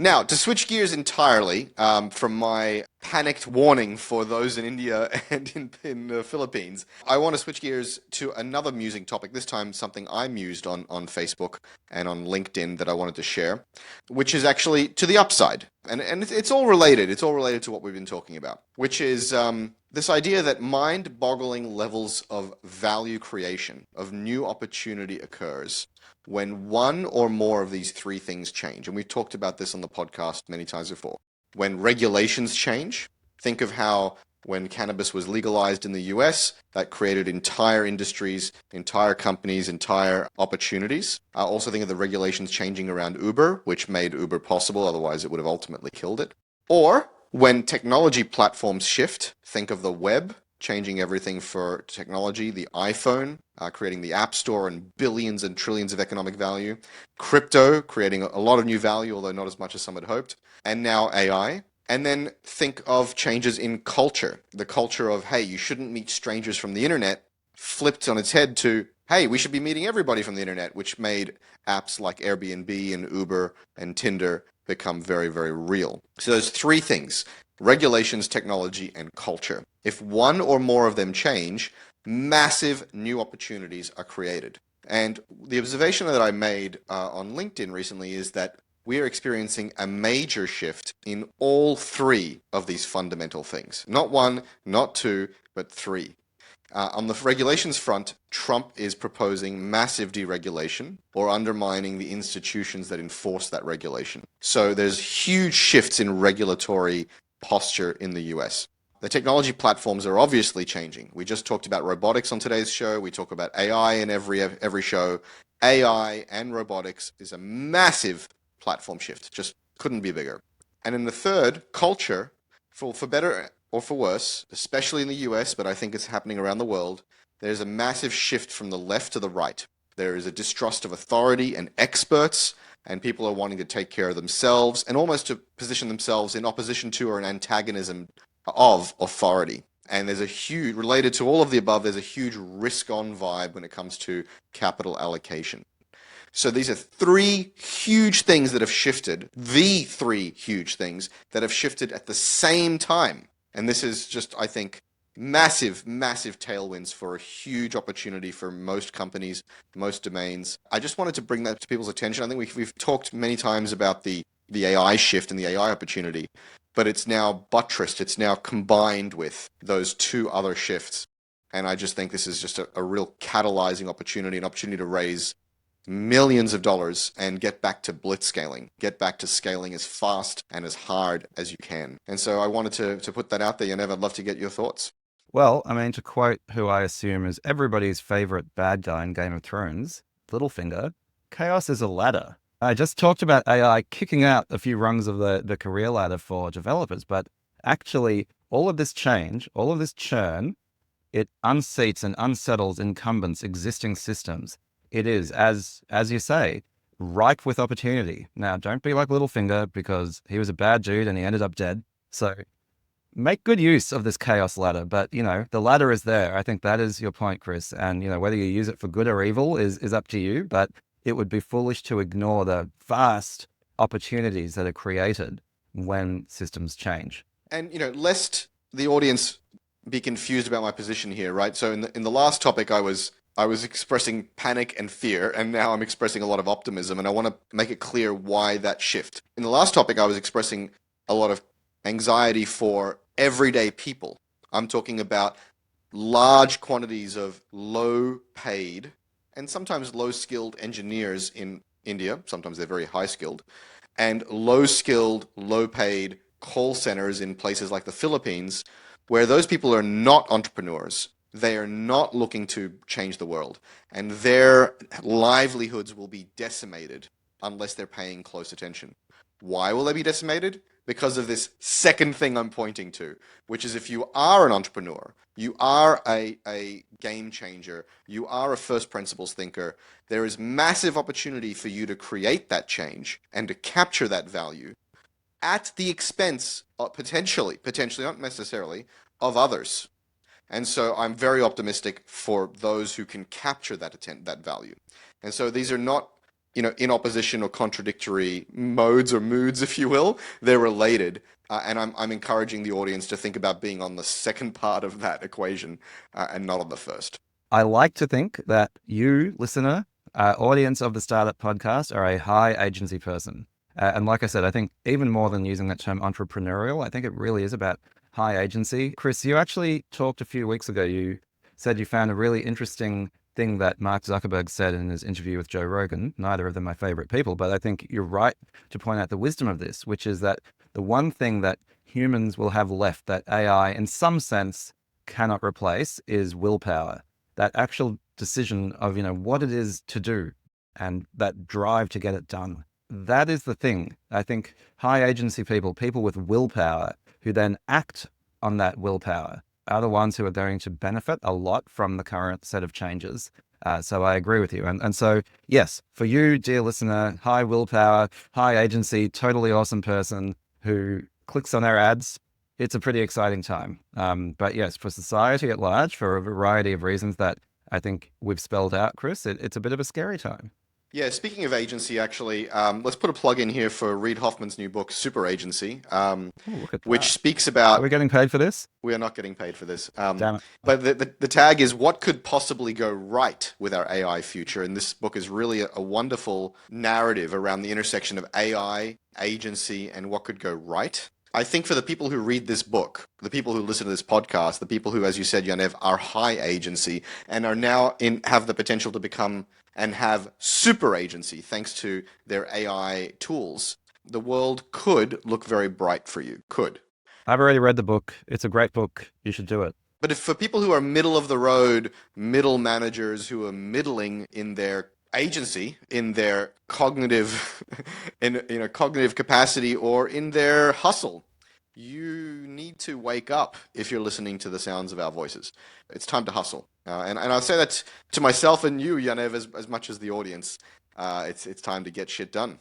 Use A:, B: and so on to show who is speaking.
A: Now, to switch gears entirely from my panicked warning for those in India and in the Philippines, I want to switch gears to another musing topic, this time something I mused on Facebook and on LinkedIn that I wanted to share, which is actually to the upside. And it's all related. It's all related to what we've been talking about, which is this idea that mind-boggling levels of value creation, of new opportunity occurs when one or more of these three things change. And we've talked about this on the podcast many times before. When regulations change, think of how when cannabis was legalized in the US, that created entire industries, entire companies, entire opportunities. I also think of the regulations changing around Uber, which made Uber possible, otherwise it would have ultimately killed it. Or when technology platforms shift, think of the web changing everything for technology, the iPhone creating the App Store and billions and trillions of economic value, crypto creating a lot of new value, although not as much as some had hoped, and now AI. And then think of changes in culture. The culture of, hey, you shouldn't meet strangers from the internet, flipped on its head to, hey, we should be meeting everybody from the internet, which made apps like Airbnb and Uber and Tinder become very, very real. So there's three things: regulations, technology, and culture. If one or more of them change, massive new opportunities are created. And the observation that I made on LinkedIn recently is that we are experiencing a major shift in all three of these fundamental things. Not one, not two, but three. On the regulations front, Trump is proposing massive deregulation or undermining the institutions that enforce that regulation. So there's huge shifts in regulatory posture in the US. The technology platforms are obviously changing. We just talked about robotics on today's show. We talk about AI in every show. AI and robotics is a massive platform shift. Just couldn't be bigger. And in the third, culture, for better or for worse, especially in the US, but I think it's happening around the world, there's a massive shift from the left to the right. There is a distrust of authority and experts, and people are wanting to take care of themselves and almost to position themselves in opposition to or an antagonism of authority. And there's a huge, related to all of the above, there's a huge risk-on vibe when it comes to capital allocation. So these are three huge things that have shifted, the three huge things that have shifted at the same time. And this is just, I think, massive, massive tailwinds for a huge opportunity for most companies, most domains. I just wanted to bring that to people's attention. I think we've talked many times about the AI shift and the AI opportunity, but it's now buttressed, it's now combined with those two other shifts. And I just think this is just a real catalyzing opportunity, an opportunity to raise millions of dollars and get back to blitzscaling, get back to scaling as fast and as hard as you can. And so I wanted to put that out there, Yaniv. I'd love to get your thoughts.
B: Well, I mean, to quote who I assume is everybody's favorite bad guy in Game of Thrones, Littlefinger, chaos is a ladder. I just talked about AI kicking out a few rungs of the career ladder for developers, but actually, all of this change, all of this churn, it unseats and unsettles incumbents' existing systems. It is, as you say, ripe with opportunity. Now, don't be like Littlefinger because he was a bad dude and he ended up dead. So make good use of this chaos ladder. But, the ladder is there. I think that is your point, Chris. And, whether you use it for good or evil is up to you. But it would be foolish to ignore the vast opportunities that are created when systems change.
A: And, lest the audience be confused about my position here, right? So in the last topic, I was expressing panic and fear, and now I'm expressing a lot of optimism, and I want to make it clear why that shift. In the last topic, I was expressing a lot of anxiety for everyday people. I'm talking about large quantities of low paid and sometimes low skilled engineers in India. Sometimes they're very high skilled, and low skilled, low paid call centers in places like the Philippines, where those people are not entrepreneurs. They are not looking to change the world, and their livelihoods will be decimated unless they're paying close attention. Why will they be decimated? Because of this second thing I'm pointing to, which is if you are an entrepreneur, you are a game changer, you are a first principles thinker, there is massive opportunity for you to create that change and to capture that value at the expense, potentially, not necessarily, of others. And so I'm very optimistic for those who can capture that value. And so these are not in opposition or contradictory modes or moods, if you will. They're related. And I'm encouraging the audience to think about being on the second part of that equation and not on the first.
B: I like to think that you, listener, audience of the Startup Podcast, are a high agency person. And like I said, I think even more than using that term entrepreneurial, I think it really is about high agency. Chris, you actually talked a few weeks ago. You said you found a really interesting thing that Mark Zuckerberg said in his interview with Joe Rogan. Neither of them my favorite people, but I think you're right to point out the wisdom of this, which is that the one thing that humans will have left that AI, in some sense, cannot replace is willpower. That actual decision of, what it is to do and that drive to get it done. That is the thing. I think high agency people, people with willpower who then act on that willpower, are the ones who are going to benefit a lot from the current set of changes. So I agree with you. And so, yes, for you, dear listener, high willpower, high agency, totally awesome person who clicks on our ads, it's a pretty exciting time. But yes, for society at large, for a variety of reasons that I think we've spelled out, Chris, it's a bit of a scary time.
A: Yeah, speaking of agency, actually, let's put a plug in here for Reid Hoffman's new book, Super Agency,
B: Oh, look at
A: which
B: that.
A: speaks
B: Are we
A: about.
B: getting paid for this?
A: We are not getting paid for this.
B: Damn it.
A: But the tag is what could possibly go right with our AI future. And this book is really a wonderful narrative around the intersection of AI, agency, and what could go right. I think for the people who read this book, the people who listen to this podcast, the people who, as you said, Yanev, are high agency and are now have the potential to become and have super agency thanks to their AI tools, the world could look very bright for you. Could.
B: I've already read the book. It's a great book. You should do it.
A: But if for people who are middle of the road, middle managers who are middling in their agency, in their cognitive, in cognitive capacity, or in their hustle, you need to wake up if you're listening to the sounds of our voices. It's time to hustle, and I'll say that to myself and you, Yanev, as much as the audience. It's time to get shit done.